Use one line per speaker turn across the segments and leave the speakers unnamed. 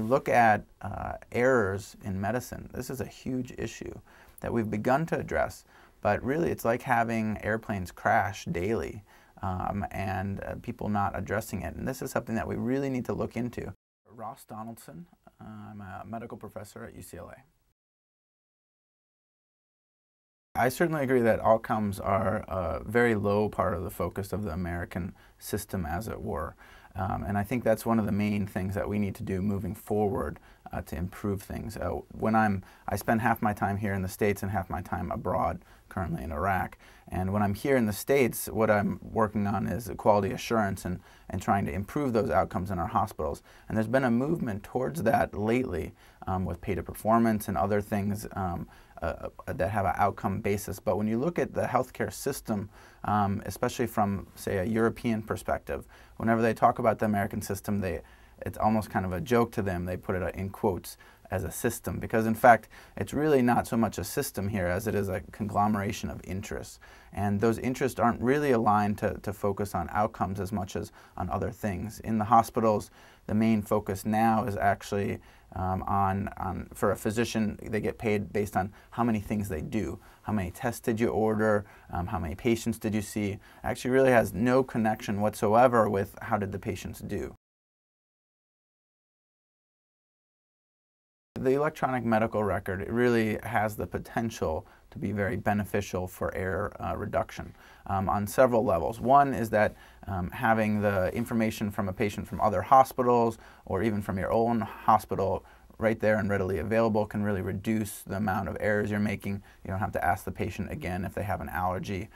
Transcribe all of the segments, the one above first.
look at errors in medicine, this is a huge issue that we've begun to address, but really it's like having airplanes crash daily and people not addressing it. And this is something that we really need to look into. Ross Donaldson, I'm a medical professor at UCLA. I certainly agree that outcomes are a very low part of the focus of the American system, as it were. And I think that's one of the main things that we need to do moving forward to improve things. I spend half my time here in the States and half my time abroad, currently in Iraq. And when I'm here in the States, what I'm working on is quality assurance and trying to improve those outcomes in our hospitals. And there's been a movement towards that lately with pay to performance and other things that have an outcome basis. But when you look at the healthcare system, especially from, say, a European perspective, whenever they talk about the American system, it's almost kind of a joke to them. They put it in quotes as a system, because in fact it's really not so much a system here as it is a conglomeration of interests, and those interests aren't really aligned to focus on outcomes as much as on other things. In the hospitals, the main focus now is actually for a physician, they get paid based on how many things they do. How many tests did you order? How many patients did you see? Actually really has no connection whatsoever with how did the patients do. The electronic medical record, it really has the potential to be very beneficial for error reduction on several levels. One is that having the information from a patient from other hospitals or even from your own hospital right there and readily available can really reduce the amount of errors you're making. You don't have to ask the patient again if they have an allergy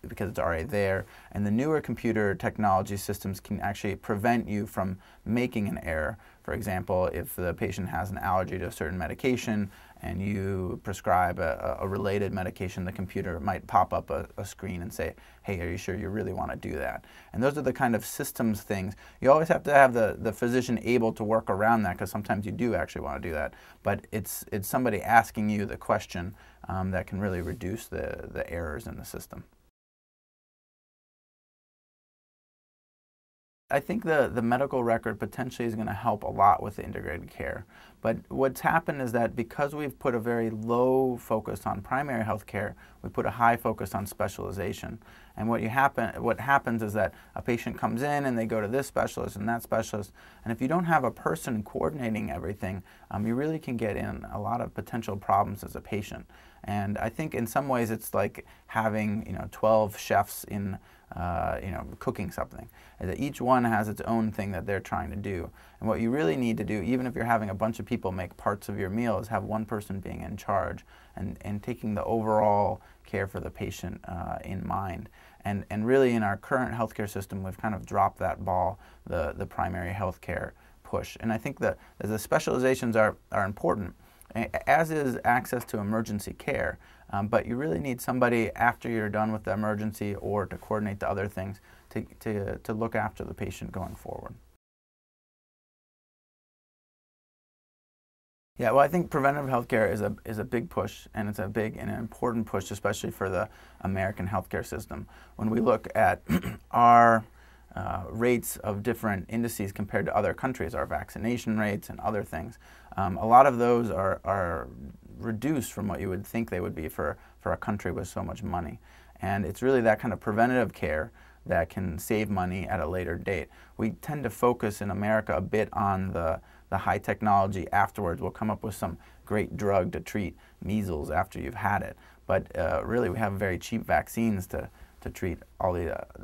because it's already there. And the newer computer technology systems can actually prevent you from making an error. For example, if the patient has an allergy to a certain medication and you prescribe a related medication, the computer might pop up a screen and say, hey, are you sure you really want to do that? And those are the kind of systems things. You always have to have the physician able to work around that, because sometimes you do actually want to do that. But it's somebody asking you the question that can really reduce the errors in the system. I think the medical record potentially is going to help a lot with the integrated care. But what's happened is that because we've put a very low focus on primary health care, we put a high focus on specialization. And what happens is that a patient comes in and they go to this specialist and that specialist, and if you don't have a person coordinating everything, you really can get in a lot of potential problems as a patient. And I think in some ways it's like having 12 chefs in cooking something. That each one has its own thing that they're trying to do. And what you really need to do, even if you're having a bunch of people make parts of your meal, is have one person being in charge and taking the overall care for the patient in mind. And really in our current healthcare system, we've kind of dropped that ball, the primary healthcare push. And I think that the specializations are important, as is access to emergency care. But you really need somebody after you're done with the emergency or to coordinate the other things to look after the patient going forward. Yeah, well, I think preventative healthcare is a big push, and it's a big and an important push, especially for the American healthcare system. When we look at our rates of different indices compared to other countries, our vaccination rates and other things, a lot of those are reduced from what you would think they would be for a country with so much money. And it's really that kind of preventative care that can save money at a later date. We tend to focus in America a bit on the high technology afterwards. We'll come up with some great drug to treat measles after you've had it. But really we have very cheap vaccines to treat all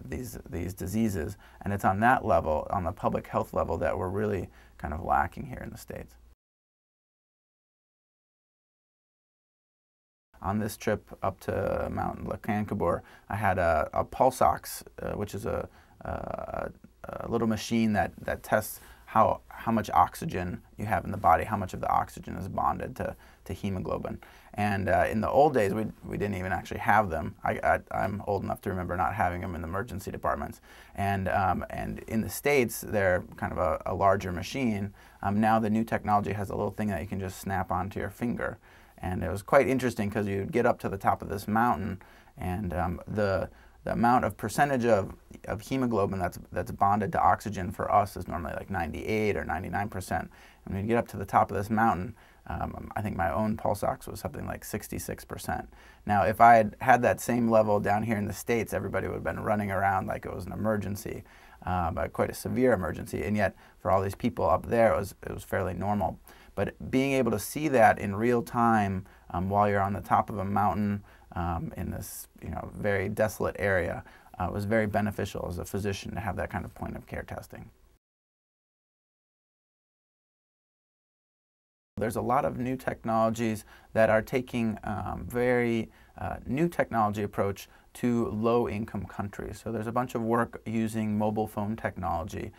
these diseases. And it's on that level, on the public health level, that we're really kind of lacking here in the States. On this trip up to Mount Lakankabur, I had a pulse ox, which is a little machine that tests how much oxygen you have in the body, how much of the oxygen is bonded to hemoglobin. And in the old days, we didn't even actually have them. I'm old enough to remember not having them in the emergency departments. And in the States, they're kind of a larger machine. Now the new technology has a little thing that you can just snap onto your finger. And it was quite interesting because you'd get up to the top of this mountain, and the the amount of percentage of hemoglobin that's bonded to oxygen for us is normally like 98 or 99%. And when you get up to the top of this mountain, I think my own pulse ox was something like 66%. Now, if I had had that same level down here in the States, everybody would have been running around like it was an emergency, but quite a severe emergency. And yet, for all these people up there, it was fairly normal. But being able to see that in real time while you're on the top of a mountain in this very desolate area was very beneficial as a physician to have that kind of point of care testing. There's a lot of new technologies that are taking very new technology approach to low-income countries. So there's a bunch of work using mobile phone technology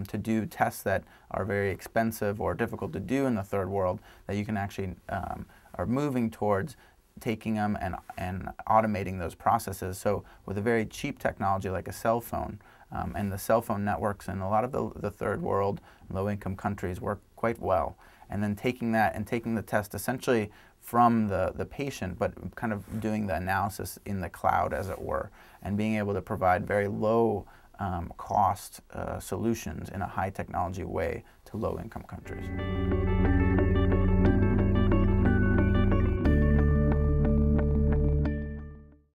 to do tests that are very expensive or difficult to do in the third world that you can actually are moving towards taking them and automating those processes. So with a very cheap technology like a cell phone, and the cell phone networks in a lot of the third world, low-income countries work quite well. And then taking that and taking the test essentially from the patient, but kind of doing the analysis in the cloud, as it were, and being able to provide very low cost solutions in a high technology way to low-income countries.